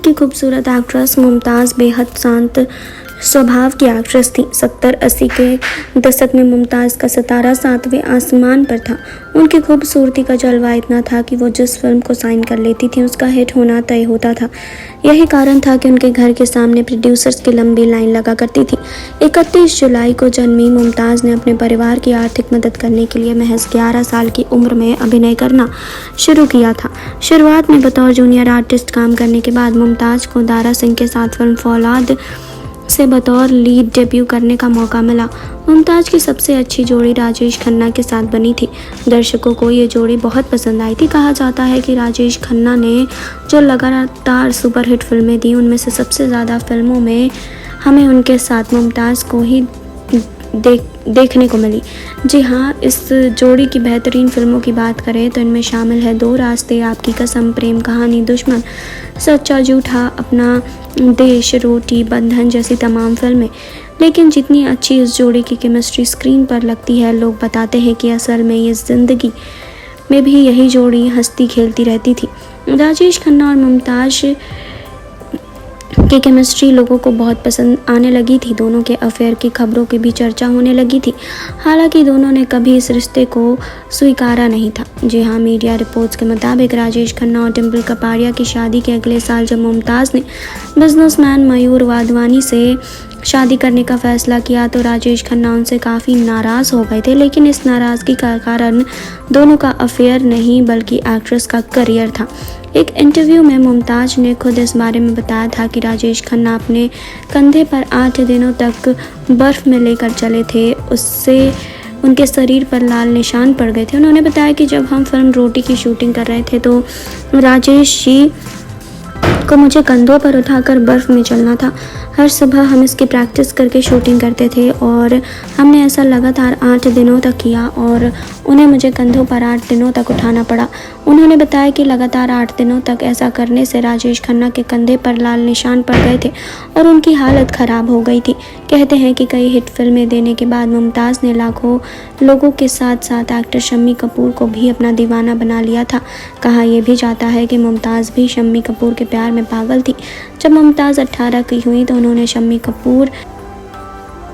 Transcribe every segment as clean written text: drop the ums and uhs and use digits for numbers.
की खूबसूरत एक्ट्रेस मुमताज़ बेहद शांत स्वभाव की एक्ट्रेस थी। 70-80 के दशक में मुमताज़ का सितारा 7वें आसमान पर था। उनकी खूबसूरती का जलवा इतना था कि वो जिस फिल्म को साइन कर लेती थी उसका हिट होना तय होता था। यही कारण था कि उनके घर के सामने प्रोड्यूसर्स की लंबी लाइन लगा करती थी। 31 जुलाई को जन्मी मुमताज़ ने अपने परिवार की आर्थिक मदद करने के लिए महज 11 साल की उम्र में अभिनय करना शुरू किया था। शुरुआत में बतौर जूनियर आर्टिस्ट काम करने के बाद मुमताज़ को दारा सिंह के साथ फिल्म फौलाद से बतौर लीड डेब्यू करने का मौका मिला। मुमताज़ की सबसे अच्छी जोड़ी राजेश खन्ना के साथ बनी थी। दर्शकों को ये जोड़ी बहुत पसंद आई थी। कहा जाता है कि राजेश खन्ना ने जो लगातार सुपरहिट फिल्में दी उनमें से सबसे ज़्यादा फिल्मों में हमें उनके साथ मुमताज़ को ही देखने को मिली। जी हाँ, इस जोड़ी की बेहतरीन फिल्मों की बात करें तो इनमें शामिल है दो रास्ते, आपकी कसम, प्रेम कहानी, दुश्मन, सच्चा झूठा, अपना देश, रोटी, बंधन जैसी तमाम फिल्में। लेकिन जितनी अच्छी इस जोड़ी की केमिस्ट्री स्क्रीन पर लगती है, लोग बताते हैं कि असल में ये ज़िंदगी में भी यही जोड़ी हंसती खेलती रहती थी। राजेश खन्ना और मुमताज़ की केमिस्ट्री लोगों को बहुत पसंद आने लगी थी। दोनों के अफेयर की खबरों की भी चर्चा होने लगी थी। हालांकि दोनों ने कभी इस रिश्ते को स्वीकारा नहीं था। जी हाँ, मीडिया रिपोर्ट्स के मुताबिक राजेश खन्ना और डिम्पल कपाड़िया की शादी के अगले साल जब मुमताज़ ने बिजनेसमैन मयूर वाधवानी से शादी करने का फैसला किया तो राजेश खन्ना उनसे काफ़ी नाराज़ हो गए थे। लेकिन इस नाराज़गी का कारण दोनों का अफेयर नहीं बल्कि एक्ट्रेस का करियर था। एक इंटरव्यू में मुमताज़ ने खुद इस बारे में बताया था कि राजेश खन्ना अपने कंधे पर 8 दिनों तक बर्फ़ में लेकर चले थे। उससे उनके शरीर पर लाल निशान पड़ गए थे। उन्होंने बताया कि जब हम फिल्म रोटी की शूटिंग कर रहे थे तो राजेश जी को मुझे कंधों पर उठाकर बर्फ़ में चलना था। हर सुबह हम इसकी प्रैक्टिस करके शूटिंग करते थे और हमने ऐसा लगातार 8 दिनों तक किया और उन्हें मुझे कंधों पर 8 दिनों तक उठाना पड़ा। उन्होंने बताया कि लगातार 8 दिनों तक ऐसा करने से राजेश खन्ना के कंधे पर लाल निशान पड़ गए थे और उनकी हालत ख़राब हो गई थी। कहते हैं कि कई हिट फिल्में देने के बाद मुमताज़ ने लाखों लोगों के साथ साथ एक्टर शम्मी कपूर को भी अपना दीवाना बना लिया था। कहा यह भी जाता है कि मुमताज़ भी शम्मी कपूर के प्यार में पागल थी। जब मुमताज़ 18 की हुई तो उन्होंने शम्मी कपूर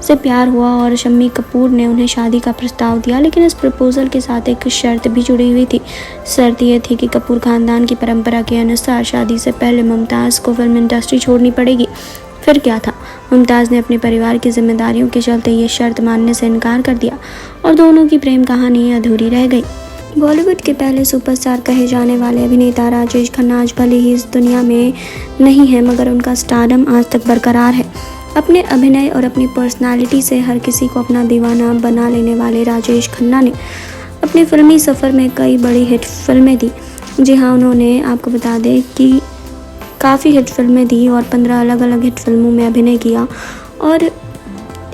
से प्यार हुआ और शम्मी कपूर ने उन्हें शादी का प्रस्ताव दिया। लेकिन इस प्रपोजल के साथ एक शर्त भी जुड़ी हुई थी। शर्त यह थी कि कपूर खानदान की परंपरा के अनुसार शादी से पहले मुमताज़ को फिल्म इंडस्ट्री छोड़नी पड़ेगी। फिर क्या था, मुमताज़ ने अपने परिवार की जिम्मेदारियों के चलते ये शर्त मानने से इनकार कर दिया और दोनों की प्रेम कहानी अधूरी रह गई। बॉलीवुड के पहले सुपरस्टार कहे जाने वाले अभिनेता राजेश खन्ना आज भले ही इस दुनिया में नहीं है मगर उनका स्टारडम आज तक बरकरार है। अपने अभिनय और अपनी पर्सनालिटी से हर किसी को अपना दीवाना बना लेने वाले राजेश खन्ना ने अपने फिल्मी सफ़र में कई बड़ी हिट फिल्में दी। जी हाँ, उन्होंने आपको बता दें कि काफ़ी हिट फिल्में दी और 15 अलग अलग हिट फिल्मों में अभिनय किया और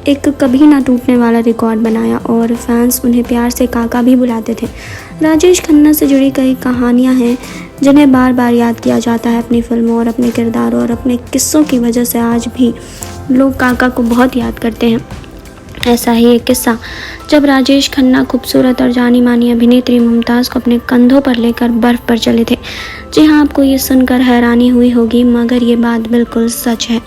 एक कभी ना टूटने वाला रिकॉर्ड बनाया और फैंस उन्हें प्यार से काका भी बुलाते थे। राजेश खन्ना से जुड़ी कई कहानियां हैं जिन्हें बार बार याद किया जाता है। अपनी फिल्मों और अपने किरदारों और अपने किस्सों की वजह से आज भी लोग काका को बहुत याद करते हैं। ऐसा ही एक किस्सा, जब राजेश खन्ना खूबसूरत और जानी मानी अभिनेत्री मुमताज़ को अपने कंधों पर लेकर बर्फ़ पर चले थे। जी हाँ, आपको ये सुनकर हैरानी हुई होगी मगर ये बात बिल्कुल सच है।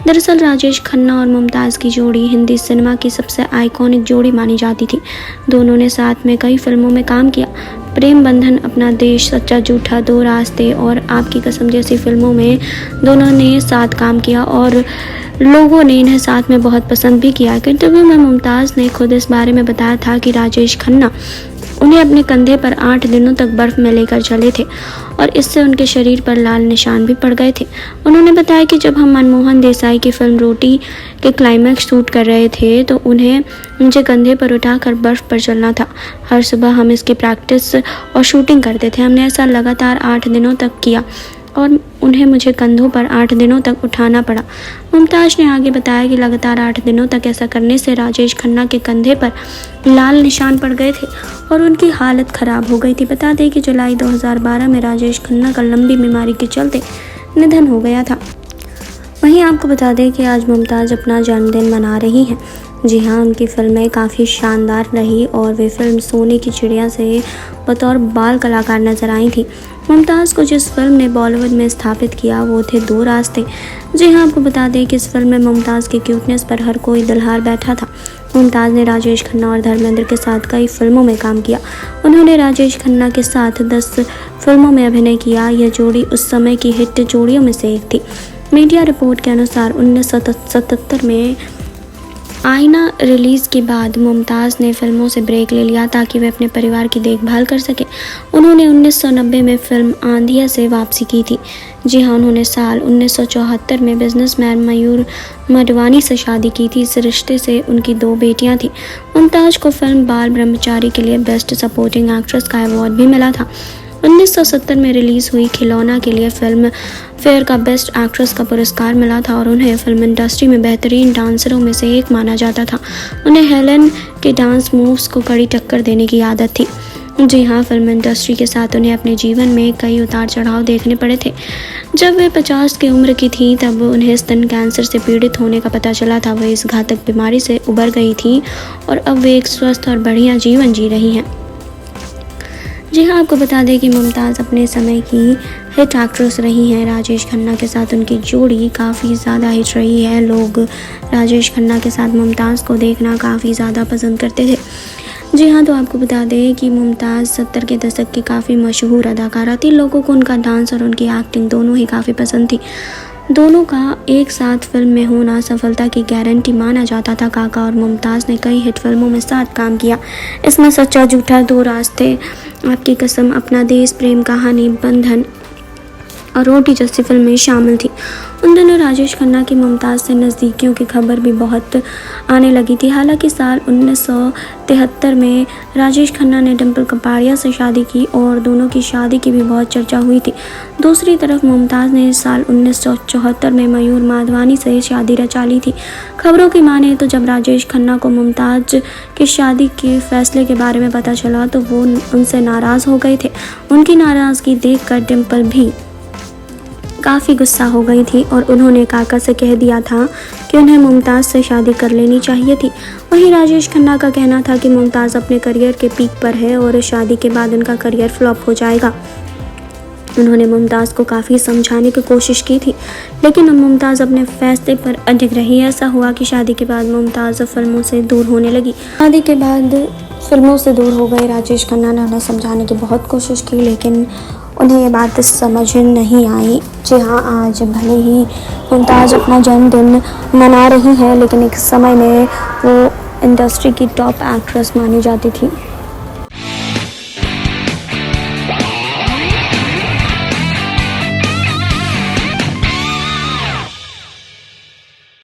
दरअसल राजेश खन्ना और मुमताज़ की जोड़ी हिंदी सिनेमा की सबसे आइकॉनिक जोड़ी मानी जाती थी। दोनों ने साथ में कई फिल्मों में काम किया। प्रेम बंधन, अपना देश, सच्चा झूठा, दो रास्ते और आपकी कसम जैसी फिल्मों में दोनों ने साथ काम किया और लोगों ने इन्हें साथ में बहुत पसंद भी किया। एक इंटरव्यू में मुमताज़ ने खुद इस बारे में बताया था कि राजेश खन्ना उन्हें अपने कंधे पर 8 दिनों तक बर्फ़ में लेकर चले थे और इससे उनके शरीर पर लाल निशान भी पड़ गए थे। उन्होंने बताया कि जब हम मनमोहन देसाई की फिल्म रोटी के क्लाइमैक्स शूट कर रहे थे तो उन्हें मुझे कंधे पर उठाकर बर्फ़ पर चलना था। हर सुबह हम इसकी प्रैक्टिस और शूटिंग करते थे। हमने ऐसा लगातार 8 दिनों तक किया और उन्हें मुझे कंधों पर 8 दिनों तक उठाना पड़ा। मुमताज़ ने आगे बताया कि लगातार 8 दिनों तक ऐसा करने से राजेश खन्ना के कंधे पर लाल निशान पड़ गए थे और उनकी हालत ख़राब हो गई थी। बता दें कि जुलाई 2012 में राजेश खन्ना का लंबी बीमारी के चलते निधन हो गया था। वहीं आपको बता दें कि आज मुमताज़ अपना जन्मदिन मना रही हैं। जी हाँ, उनकी फिल्में काफ़ी शानदार रही और वे फिल्म सोने की चिड़िया से बतौर बाल कलाकार नजर आई थी। मुमताज़ को जिस फिल्म ने बॉलीवुड में स्थापित किया वो थे दो रास्ते। जी हाँ, आपको बता दें कि इस फिल्म में मुमताज़ की क्यूटनेस पर हर कोई दिलहार बैठा था। मुमताज़ ने राजेश खन्ना और धर्मेंद्र के साथ कई फिल्मों में काम किया। उन्होंने राजेश खन्ना के साथ 10 फिल्मों में अभिनय किया। यह जोड़ी उस समय की हिट जोड़ियों में से एक थी। मीडिया रिपोर्ट के अनुसार 1977 में आईना रिलीज़ के बाद मुमताज़ ने फिल्मों से ब्रेक ले लिया ताकि वे अपने परिवार की देखभाल कर सकें। उन्होंने 1990 में फिल्म आंधिया से वापसी की थी। जी हाँ, उन्होंने साल 1974 में बिजनेसमैन मयूर मडवानी से शादी की थी। इस रिश्ते से उनकी 2 बेटियां थीं। मुमताज़ को फिल्म बाल ब्रह्मचारी के लिए बेस्ट सपोर्टिंग एक्ट्रेस का अवार्ड भी मिला था। 1970 में रिलीज़ हुई खिलौना के लिए फिल्म फेयर का बेस्ट एक्ट्रेस का पुरस्कार मिला था और उन्हें फिल्म इंडस्ट्री में बेहतरीन डांसरों में से एक माना जाता था। उन्हें हेलेन के डांस मूव्स को कड़ी टक्कर देने की आदत थी। जी हाँ, फिल्म इंडस्ट्री के साथ उन्हें अपने जीवन में कई उतार चढ़ाव देखने पड़े थे। जब वे 50 की उम्र की थी तब उन्हें स्तन कैंसर से पीड़ित होने का पता चला था। वे इस घातक बीमारी से उबर गई थी और अब वे एक स्वस्थ और बढ़िया जीवन जी रही हैं। जी हाँ, आपको बता दें कि मुमताज़ अपने समय की हिट एक्ट्रेस रही हैं। राजेश खन्ना के साथ उनकी जोड़ी काफ़ी ज़्यादा हिट रही है। लोग राजेश खन्ना के साथ मुमताज़ को देखना काफ़ी ज़्यादा पसंद करते थे। जी हाँ, तो आपको बता दें कि मुमताज़ 70 के दशक की काफ़ी मशहूर अदाकारा थी। लोगों को उनका डांस और उनकी एक्टिंग दोनों ही काफ़ी पसंद थी। दोनों का एक साथ फिल्म में होना सफलता की गारंटी माना जाता था। काका और मुमताज़ ने कई हिट फिल्मों में साथ काम किया। इसमें सच्चा झूठा, दो रास्ते, आपकी कसम, अपना देश, प्रेम कहानी, बंधन और रोटी जैसी फिल्में शामिल थी। उन दिनों राजेश खन्ना की मुमताज़ से नज़दीकियों की खबर भी बहुत आने लगी थी। हालांकि साल 1973 में राजेश खन्ना ने डिम्पल कपाड़िया से शादी की और दोनों की शादी की भी बहुत चर्चा हुई थी। दूसरी तरफ मुमताज़ ने साल 1974 में मयूर माधवानी से शादी रचा ली थी। खबरों की माने तो जब राजेश खन्ना को मुमताज़ की शादी के फैसले के बारे में पता चला तो वो उनसे नाराज़ हो गए थे। उनकी नाराज़गी देखकर डिम्पल भी काफ़ी गुस्सा हो गई थी और उन्होंने काका से कह दिया था कि उन्हें मुमताज़ से शादी कर लेनी चाहिए थी। वहीं राजेश खन्ना का कहना था कि मुमताज़ अपने करियर के पीक पर है और शादी के बाद उनका करियर फ्लॉप हो जाएगा। उन्होंने मुमताज़ को काफ़ी समझाने की कोशिश की थी, लेकिन मुमताज़ अपने फैसले पर अडिग रही। ऐसा हुआ कि शादी के बाद मुमताज़ फिल्मों से दूर होने लगी। शादी के बाद फिल्मों से दूर हो गई। राजेश खन्ना ने उन्हें समझाने की बहुत कोशिश की, लेकिन उन्हें ये बात समझ नहीं आई। जी हाँ, आज भले ही मुमताज़ अपना जन्मदिन मना रही है, लेकिन एक समय में वो इंडस्ट्री की टॉप एक्ट्रेस मानी जाती थी।